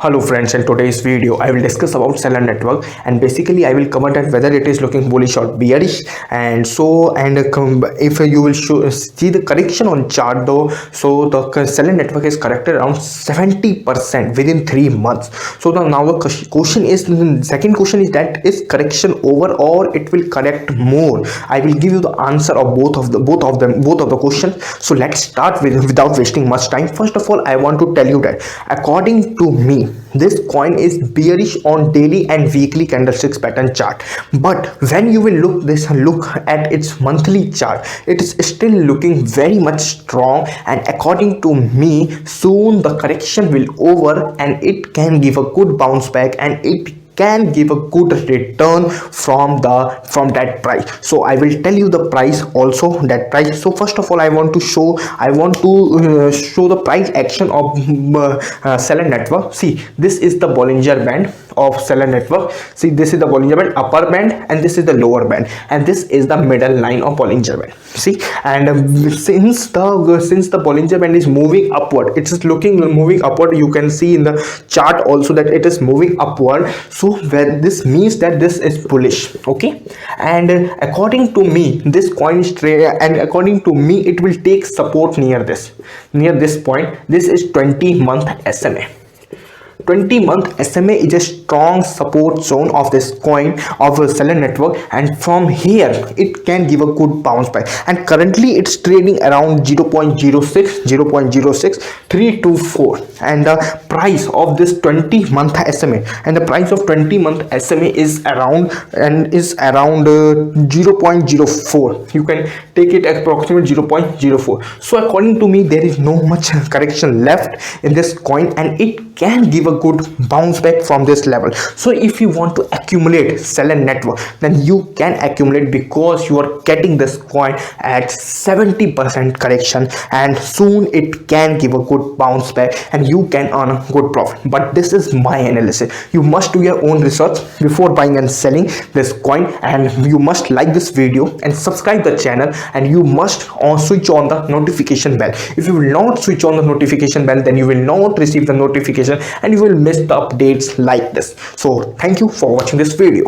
Hello friends, in today's video I will discuss about seller network, and basically I will cover that whether it is looking bullish or bearish. And if you will see the correction on chart though, so the seller network is corrected around 70% within 3 months. So now the question is, the second question is, that is correction over or it will correct more? I will give you the answer of both of the questions. So let's start without wasting much time. First of all, I want to tell you that according to me, this coin is bearish on daily and weekly candlesticks pattern chart, but when you will look at its monthly chart, it is still looking very much strong. And according to me, soon the correction will over and it can give a good bounce back, and it can give a good return from that price. So I will tell you the price also, that price. So first of all, I want to show the price action of seller network. See, this is the Bollinger Band of seller network. See, this is the Bollinger Band upper band, and this is the lower band, and this is the middle line of Bollinger Band. See, and since the Bollinger Band is moving upward, it is moving upward. You can see in the chart also that it is moving upward. So where this means that this is bullish. Okay, and according to me, this coin is and according to me, it will take support near this point. This is 20-month SMA. 20-month SMA is a strong support zone of this coin, of a seller network, and from here it can give a good bounce back. And currently it's trading around 0.06 324, and the price of this 20-month SMA, and the price of 20-month SMA is around 0.04. You can take it approximately 0.04. So according to me, there is no much correction left in this coin, and it can give a good bounce back from this level. So if you want to accumulate seller network, then you can accumulate, because you are getting this coin at 70% correction, and soon it can give a good bounce back and you can earn a good profit. But this is my analysis. You must do your own research before buying and selling this coin, and you must like this video and subscribe the channel, and you must switch on the notification bell. If you will not switch on the notification bell, then you will not receive the notification and you will miss the updates like this. So thank you for watching this video.